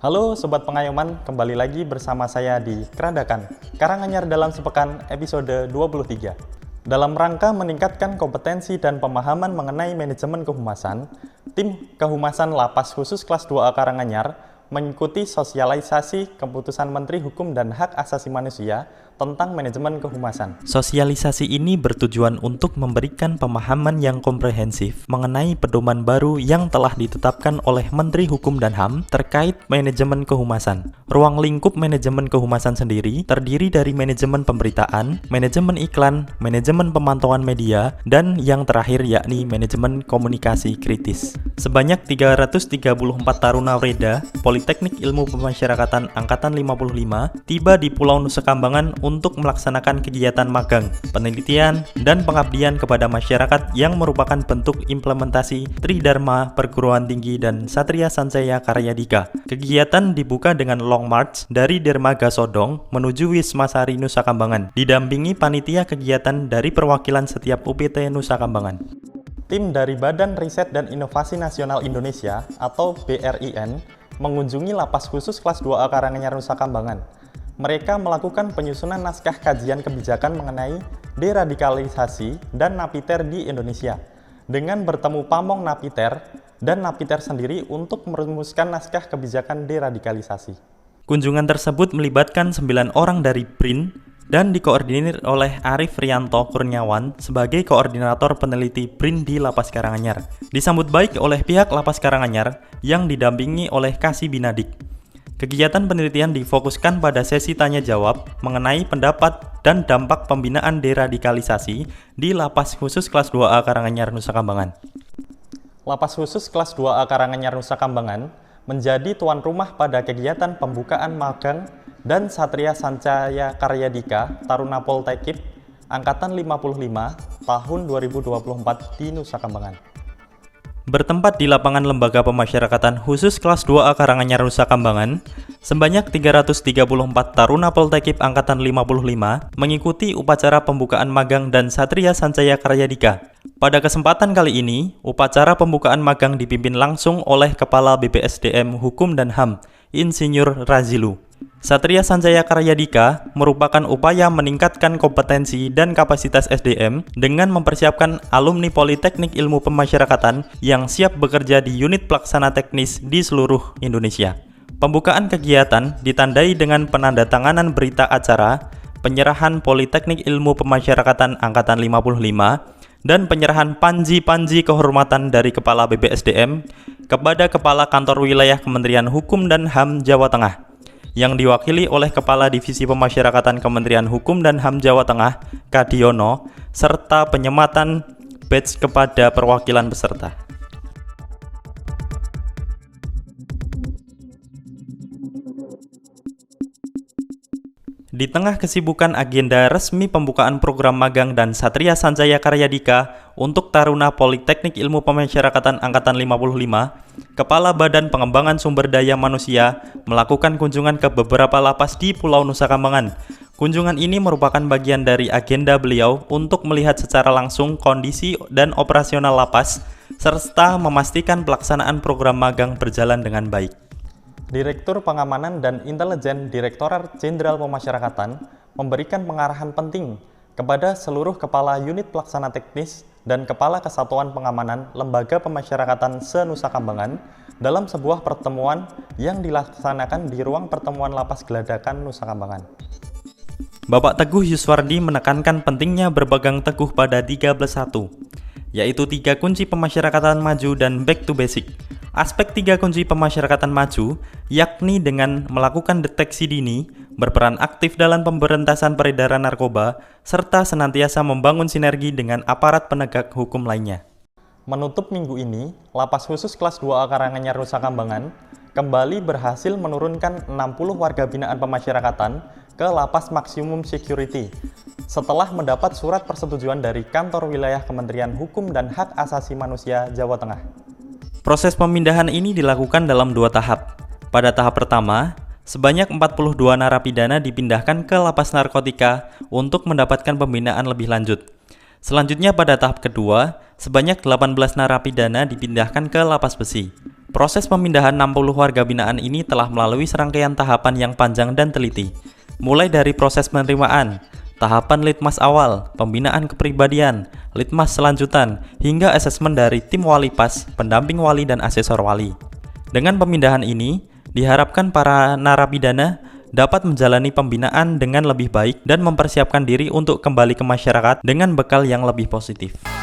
Halo Sobat Pengayoman, kembali lagi bersama saya di Kerandakan, Karanganyar dalam sepekan episode 23. Dalam rangka meningkatkan kompetensi dan pemahaman mengenai manajemen kehumasan, tim kehumasan Lapas Khusus Kelas 2A Karanganyar mengikuti sosialisasi keputusan Menteri Hukum dan Hak Asasi Manusia tentang manajemen kehumasan. Sosialisasi ini bertujuan untuk memberikan pemahaman yang komprehensif mengenai pedoman baru yang telah ditetapkan oleh Menteri Hukum dan HAM terkait manajemen kehumasan. Ruang lingkup manajemen kehumasan sendiri terdiri dari manajemen pemberitaan, manajemen iklan, manajemen pemantauan media, dan yang terakhir yakni manajemen komunikasi kritis. Sebanyak 334 taruna Reda Politeknik Ilmu Pemasyarakatan Angkatan 55 tiba di Pulau Nusa Kambangan untuk melaksanakan kegiatan magang, penelitian, dan pengabdian kepada masyarakat yang merupakan bentuk implementasi Tridharma Perguruan Tinggi dan Satria Sancaya Karya Dika. Kegiatan dibuka dengan long march dari Dermaga Sodong menuju Wisma Sari Nusa Kambangan, didampingi panitia kegiatan dari perwakilan setiap UPT Nusa Kambangan. Tim dari Badan Riset dan Inovasi Nasional Indonesia atau BRIN mengunjungi Lapas Khusus Kelas 2A Karanganyar Nusa Kambangan. Mereka melakukan penyusunan naskah kajian kebijakan mengenai deradikalisasi dan napiter di Indonesia dengan bertemu pamong napiter dan napiter sendiri untuk merumuskan naskah kebijakan deradikalisasi. Kunjungan tersebut melibatkan 9 orang dari BRIN dan dikoordinir oleh Arif Rianto Kurniawan sebagai koordinator peneliti BRIN di Lapas Karanganyar. Disambut baik oleh pihak Lapas Karanganyar yang didampingi oleh Kasih Binadik. Kegiatan penelitian difokuskan pada sesi tanya-jawab mengenai pendapat dan dampak pembinaan deradikalisasi di Lapas Khusus Kelas 2A Karanganyar Nusa Kambangan. Lapas Khusus Kelas 2A Karanganyar Nusa Kambangan menjadi tuan rumah pada kegiatan pembukaan magang dan Satria Sancaya Karya Dika Taruna Poltekip Angkatan 55 tahun 2024 di Nusa Kambangan. Bertempat di lapangan Lembaga Pemasyarakatan Khusus Kelas 2A Karanganyar Nusa Kambangan, sebanyak 334 taruna Poltekip Angkatan 55 mengikuti upacara pembukaan magang dan Satria Sancaya Karya Dika. Pada kesempatan kali ini, upacara pembukaan magang dipimpin langsung oleh Kepala BPSDM Hukum dan HAM, Insinyur Razilu. Satria Sancaya Karya Dika merupakan upaya meningkatkan kompetensi dan kapasitas SDM dengan mempersiapkan alumni Politeknik Ilmu Pemasyarakatan yang siap bekerja di unit pelaksana teknis di seluruh Indonesia. Pembukaan kegiatan ditandai dengan penandatanganan berita acara, penyerahan Politeknik Ilmu Pemasyarakatan Angkatan 55, dan penyerahan panji-panji kehormatan dari Kepala BPSDM kepada Kepala Kantor Wilayah Kementerian Hukum dan HAM Jawa Tengah, yang diwakili oleh Kepala Divisi Pemasyarakatan Kementerian Hukum dan HAM Jawa Tengah, Kadiono, serta penyematan badge kepada perwakilan peserta. Di tengah kesibukan agenda resmi pembukaan program magang dan Satria Sancaya Karya Dika untuk taruna Politeknik Ilmu Pemasyarakatan Angkatan 55, Kepala Badan Pengembangan Sumber Daya Manusia melakukan kunjungan ke beberapa lapas di Pulau Nusa Kambangan. Kunjungan ini merupakan bagian dari agenda beliau untuk melihat secara langsung kondisi dan operasional lapas, serta memastikan pelaksanaan program magang berjalan dengan baik. Direktur Pengamanan dan Intelijen Direktorat Jenderal Pemasyarakatan memberikan pengarahan penting kepada seluruh Kepala Unit Pelaksana Teknis dan Kepala Kesatuan Pengamanan Lembaga Pemasyarakatan se-Nusa Kambangan dalam sebuah pertemuan yang dilaksanakan di ruang pertemuan Lapas Geladakan Nusa Kambangan. Bapak Teguh Yuswardi menekankan pentingnya berpegang teguh pada 13.1, yaitu 3 kunci pemasyarakatan maju dan back to basic. Aspek 3 kunci pemasyarakatan maju, yakni dengan melakukan deteksi dini, berperan aktif dalam pemberantasan peredaran narkoba, serta senantiasa membangun sinergi dengan aparat penegak hukum lainnya. Menutup minggu ini, Lapas Khusus Kelas 2A Karanganyar Nusa Kambangan kembali berhasil menurunkan 60 warga binaan pemasyarakatan ke Lapas Maksimum Security setelah mendapat surat persetujuan dari Kantor Wilayah Kementerian Hukum dan Hak Asasi Manusia Jawa Tengah. Proses pemindahan ini dilakukan dalam 2 tahap. Pada tahap pertama, sebanyak 42 narapidana dipindahkan ke lapas narkotika untuk mendapatkan pembinaan lebih lanjut. Selanjutnya pada tahap kedua, sebanyak 18 narapidana dipindahkan ke lapas besi. Proses pemindahan 60 warga binaan ini telah melalui serangkaian tahapan yang panjang dan teliti, mulai dari proses penerimaan, tahapan litmas awal, pembinaan kepribadian, litmas selanjutan, hingga asesmen dari tim wali pas, pendamping wali, dan asesor wali. Dengan pemindahan ini, diharapkan para narapidana dapat menjalani pembinaan dengan lebih baik dan mempersiapkan diri untuk kembali ke masyarakat dengan bekal yang lebih positif.